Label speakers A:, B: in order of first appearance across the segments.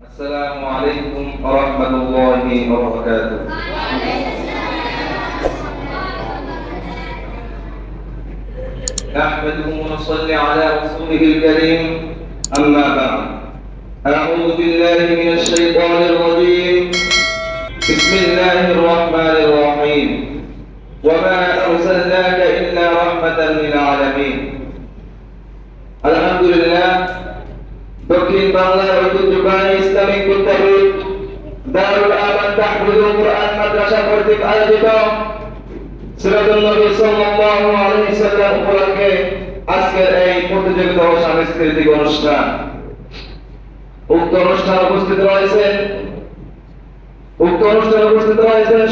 A: السلام عليكم ورحمة الله وبركاته. نحمده ونصلي على رسوله الكريم، أما بعد. أعوذ بالله من الشيطان الرجيم. بسم الله الرحمن الرحيم. وما أرسلناك إلا رحمة للعالمين. الحمد لله. দক্ষিণ বাংলার ঐতিহ্যবাহী ইসলামিক বিদ্যাপীঠ দারুল আমান তাহফিজুল কুরআন মাদ্রাসা কর্তৃক আয়োজিত সিরাতুন নবী সাল্লাল্লাহু আলাইহি ওয়াসাল্লাম উপলক্ষে আজকের এই প্রতিযোগিতা ও সাংস্কৃতিক অনুষ্ঠান। উক্ত অনুষ্ঠানে উপস্থিত রয়েছেন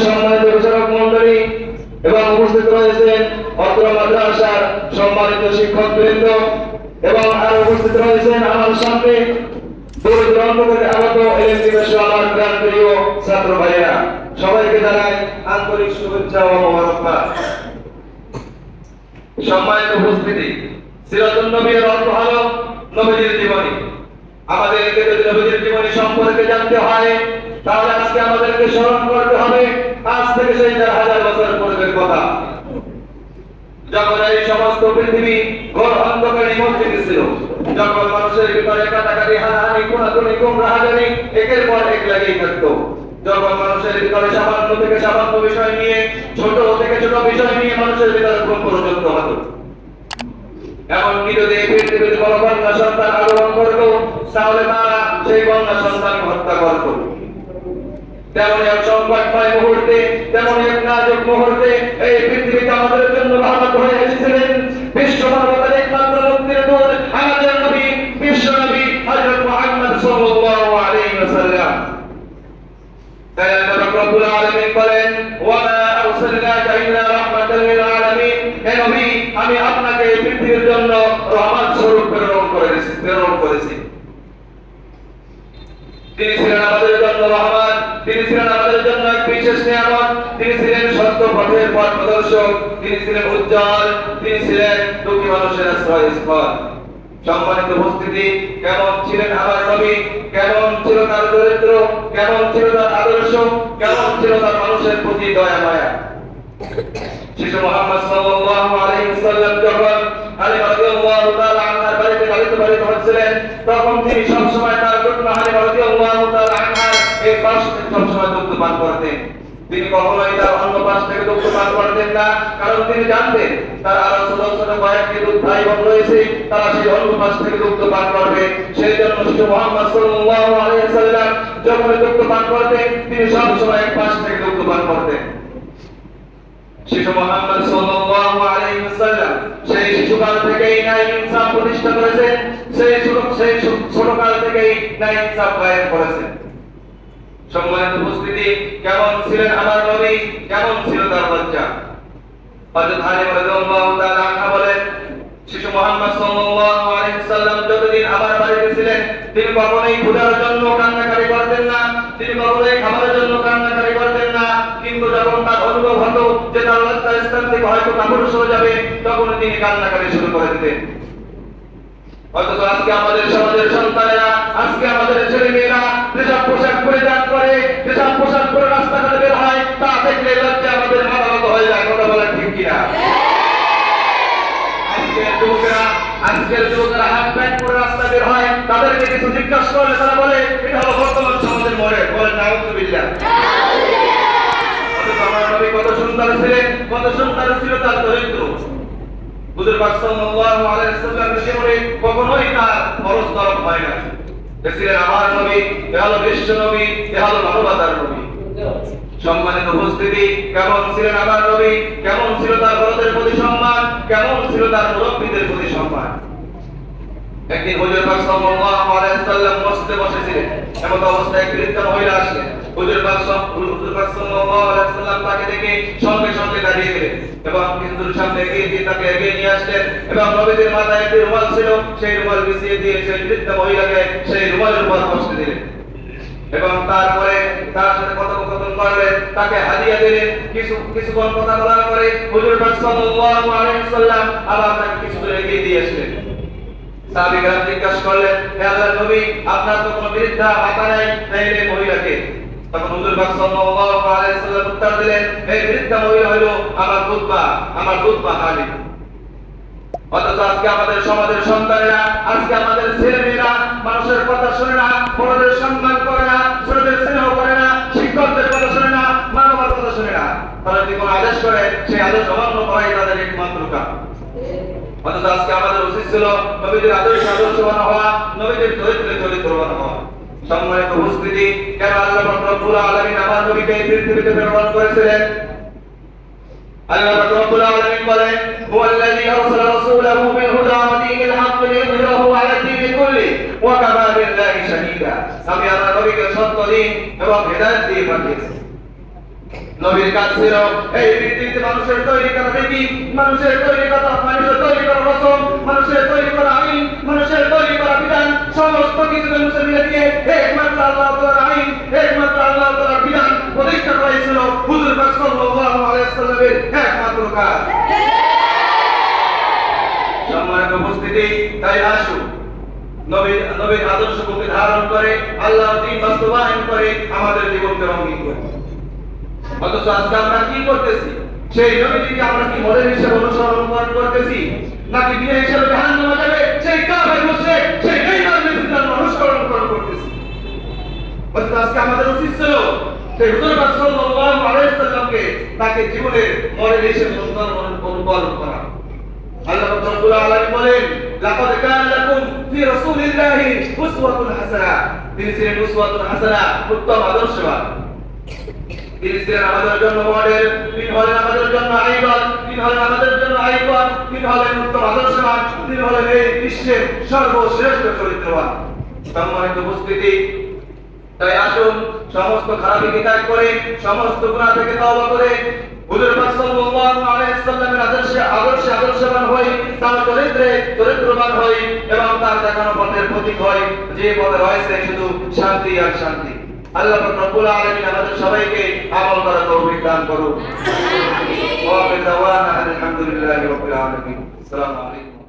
A: সম্মানিত বিচারক মণ্ডলী এবং উপস্থিত রয়েছেন অত্র মাদ্রাসার সম্মানিত শিক্ষকবৃন্দ এবং আরো উপস্থিত রয়েছেন আমার সামনে দূর দূরান্ত থেকে আগত এলএম দিবসে আমার প্রাণপ্রিয় ছাত্র ভাইয়েরা, সবাইকে জানাই আন্তরিক শুভেচ্ছা ও মোবারকবাদ। সম্মানিত উপস্থিতি, সিরাতুন নবীর অর্থ হলো নবীজির জীবনী। আমাদেরকে যদি নবীজির জীবনী সম্পর্কে জানতে হয় তাহলে আজকে আমাদেরকে স্মরণ করতে হবে আজ থেকে সেই ৪০০০ বছর পূর্বের কথা, যখন এই সমস্ত পৃথিবী ঘোর অন্ধকারে নিমজ্জিত ছিল, যখন মানুষের ভিতরে কাটাকাটি, হানাহানি, খুনাখুনি, গুমরাহাজানি একের পর এক লেগেই থাকতো, যখন মানুষের ভিতরে সামান্য থেকে সামান্য বিষয় নিয়ে, ছোট থেকে ছোট বিষয় নিয়ে মানুষের ভিতরে পর্যন্ত হতো। এমনকি যদি এই পৃথিবীতে কোনো কন্যা সন্তান আগমন করতো তাহলে তারা সেই কন্যা সন্তানকে হত্যা করতো। তেমনই এক সংকটময় মুহূর্তে, তেমনই এক নাজুক মুহূর্তে এই পৃথিবীতে আমাদের জন্য রহমত হয়ে এসেছিলেন বিশ্ব মানবতার একমাত্র মুক্তির দূত আমাদের নবী, বিশ্ব নবী হযরত মুহাম্মদ সাল্লাল্লাহু আলাইহি ওয়াসাল্লাম। তাই আল্লাহ রাব্বুল আলামিন বলেন, ওয়া মা আরসালনাকা ইল্লা রাহমাতাল লিল আলামিন। হে নবী, আমি আপনাকে এই পৃথিবীর জন্য রহমত স্বরূপ প্রেরণ করেছি। তিনি ছিলেন আমাদের জন্য রহমত, তিনি ছিলেন আমাদের জন্য এক বিশেষ নিয়ামত, তিনি ছিলেন সত্য পথের পথ প্রদর্শক, তিনি ছিলেন উজ্জ্বল, তিনি ছিলেন দুঃখী মানুষের আশ্রয়স্থল। সম্মানিত উপস্থিতি, কেমন ছিলেন আমার নবী, কেমন ছিল তার চরিত্র, কেমন ছিল তার আদর্শ, কেমন ছিল তার মানুষের প্রতি দয়া মায়া। শিশু মুহাম্মদ সাল্লাল্লাহু আলাইহি ওয়াসাল্লাম যখন হালিমা রাদিয়াল্লাহু তাআলা আনহার বাড়িতে লালিত হচ্ছিলেন, তখন তিনি সব সময় তার কন্যা হালিমা রাদিয়াল্লাহু তাআলা আনহার এই পাশ থেকে সব সময় দুগ্ধ পান করতেন। তিনি কখনোই তার অন্য পাশ থেকে দুগ্ধ পান করতেন না, কারণ তিনি জানতেন তার আরো ছোট ছোট কয়েকটি দুধ ভাই বোন রয়েছে, তারা সেই অন্য পাশ থেকে দুগ্ধ পান করবে। সেই জন্য শিশু মুহাম্মদ সাল্লাল্লাহু আলাইহি ওয়াসাল্লাম যখন দুগ্ধ পান করতেন তিনি সব সময় এক পাশ থেকে দুগ্ধ পান করতেন। শিশু মুহাম্মদ সাল্লাল্লাহু আলাইহি ওয়াসাল্লাম সেই শিশুকাল থেকেই ন্যায় ইনসাফ প্রতিষ্ঠা করেছেন, সেই ছোটকাল থেকেই ন্যায় ইনসাফ কায়েম করেছেন। সম্মানিত উপস্থিতি, কেমন ছিলেন আমার নবী, কেমন ছিল তার লজ্জা। হযরত হালিমা রাদিয়াল্লাহু তাআলা আনহা বলেন, শিশু মুহাম্মদ সাল্লাল্লাহু আলাইহি ওয়াসাল্লাম যতদিন আমার বাড়িতে ছিলেন তিনি কখনোই ক্ষুধার জন্য কান্নাকাটি করতেন না, তিনি কখনোই খাবারের জন্য কান্নাকাটি করতেন না, কিন্তু যখন তার অনুভব হতো যে তার লজ্জার স্থান থেকে হয়তো কাপড় সরে যাবে তখন তিনি কান্নাকাটি শুরু করে দিতেন। অথচ আজকে আমাদের সমাজের সন্তানেরা, আজকে আমাদের ছেলে মেয়েরা যেসব পোশাক পরিধান করে, যেসব পোশাক পরে রাস্তাঘাটে বের হয় তা দেখলে লজ্জা আমাদের মাথা নত হয়ে যায়। কথা বলেন ঠিক কিনা? আজকের যুবকেরা হাফ প্যান্ট পরে রাস্তা বের হয়, তাদেরকে কিছু জিজ্ঞাসা করলে তারা বলে এটা হলো বর্তমান সমাজের মডেল। বলেন নাউযুবিল্লাহ। অথচ আমার নবী কত সুন্দর ছিলেন, কত সুন্দর ছিল তার চরিত্র। হুজুর পাক সাল্লাল্লাহু আলাইহি ওয়াসাল্লামের জীবনে কখনোই তার খরচ তরফ হয় না। ছিলেন আমার নবী, এ হলো বিশ্ব নবী, এ হলো মানবতার নবী। সম্মানিত উপস্থিতি, কেমন ছিলেন আমার নবী, কেমন ছিল তার বড়দের প্রতি সম্মান, কেমন ছিল তার মুরব্বীদের প্রতি সম্মান। একদিন হুজুর পাক সাল্লাল্লাহু আলাইহি ওয়াসাল্লাম মসজিদে বসেছিলেন, এমন অবস্থায় এক বৃদ্ধা মহিলা আসলেন। হুজুর পাক সাল্লাল্লাহু আলাইহি ওয়াসাল্লাম তাকে দেখে সঙ্গে সঙ্গে দাঁড়িয়ে গেলেন এবং হিন্দুর সামনে গিয়ে তাকে এগিয়ে নিয়ে আসলেন এবং নবীজির মাথায় একটি রুমাল ছিল, সেই রুমাল বিছিয়ে দিয়ে সেই বৃদ্ধা মহিলাকে সেই রুমালের উপর বসতে দিলেন এবং তারপরে তার সাথে কথোপকথন করলেন, তাকে হাদিয়া দিলেন। কিছুক্ষণ কথা বলার পরে হুজুর পাক সাল্লাল্লাহু আলাইহি ওয়াসাল্লাম আবার তাকে কিছু দূর এগিয়ে দিয়ে আসলেন। সাহাবীরা জিজ্ঞাসা করলেন, হে আল্লাহর নবী, আপনার তো কোনো বৃদ্ধা মাতা নাই, তাইলে মহিলাকে? তখন হুজুর পাক সাল্লাল্লাহু আলাইহি ওয়াসাল্লাম উত্তর দিলেন, এই বৃদ্ধা মহিলা হলো আমার দুধমা খালিদ। অথচ আজকে আমাদের সমাজের সন্তানেরা, আজকে আমাদের ছেলেমেয়েরা মানুষের কথা শুনে না, বড়দের সম্মান করে না, ছোটদের স্নেহ করে না, শিক্ষকদের কথা শুনে না, মা বাবার কথা শুনে না। তারা যদি কোনো আদেশ করে, সেই আদেশ অমান্য করাই তাদের একমাত্র কাজ। অথচ আজকে আমাদের উচিত ছিল নবীদের আদর্শবান হওয়া, নবীদের চরিত্রে চরিত্রবান হওয়া। সম্মানিত উপস্থিতি, কেন আল্লাহ রাব্বুল আলামিন আমার নবীকে এই পৃথিবীতে প্রেরণ করেছিলেন? আল্লাহ রাব্বুল আলামিন বলেন, হুয়াল্লাযী আরসালা রাসূলাহু বিল হুদা ওয়া দীনিল হক লিইয়ুযহিরাহু আলা দীনি কুল্লি ওয়া কাফা বিল্লাহি শাহীদা। আমি আমার নবীকে সত্য দিন এবং হেদায়েত দিয়ে পাঠিয়েছি। নবীর কাজ ছিল এই পৃথিবীতে মানুষের তৈরি করা রীতি, মানুষের তৈরি করা রসম, মানুষের তৈরি করা আইন, মানুষের তৈরি করা বিধান, সমস্ত কিছুকে মুছে ফেলে দিয়ে একমাত্র আল্লাহ তাআলার আইন, একমাত্র আল্লাহ তাআলার বিধান প্রতিষ্ঠা করেছিল হুজুর পাক সাল্লাল্লাহু আলাইহি ওয়াসাল্লামের একমাত্র কাজ। সম্মানিত উপস্থিতি, তাই আসুন নবীর আদর্শকে ধারণ করে আল্লাহর দ্বীন বাস্তবায়ন করে আমাদের জীবনকে রঙিন করি। অথচ আজকে আমরা কি করতেছি? সেই নবীকে আমরা কি মডেল হিসেবে অনুসরণ করতেছি, নাকি বিয়ে হিসেবে জাহান্নামে যাবে সেই কাফের মুশরিক, সেই বেঈমান মুসলিম অনুসরণ করতেছি? অথচ আজকে আমাদের উচিত ছিল সেই হুজুর পাক সাল্লাল্লাহু আলাইহি ওয়াসাল্লামকে তাকে জীবনের মডেল হিসেবে অনুসরণ করা। আল্লাহ রাব্বুল আলামিন বলেন, লাকাদ কানা লাকুম ফি রাসূলিল্লাহি উসওয়াতুন হাসানাহ। তিনি ছিলেন উসওয়াতুন হাসানাহ, উত্তম আদর্শবান। তিনি ছিলেন আমাদের জন্য মডেল, তিনি হলেন আমাদের জন্য আইকন, তিনি হলেন আমাদের জন্য আইকন, তিনি হলেন উত্তম আদর্শবান, তিনি হলেন এই বিশ্বের সর্বশ্রেষ্ঠ চরিত্রবান। সম্মানিত উপস্থিতি, তাই আসুন সমস্ত খারাপি ত্যাগ করে, সমস্ত গুনাহ থেকে তওবা করে হুজুর পাক সাল্লাল্লাহু আলাইহি ওয়াসাল্লামের আদর্শবান হই, তার চরিত্রবান হই এবং তার দেখানো পথের প্রতীক হই, যে পথে রয়েছে শুধু শান্তি আর শান্তি। আল্লাহ রাব্বুল আলামিন আমাদের সবাইকে আমল করার তৌফিক দান করুন। আমিন। ওয়া বিল দাওয়ানা আলহামদুলিল্লাহি রাব্বিল আলামিন। আসসালামু আলাইকুম।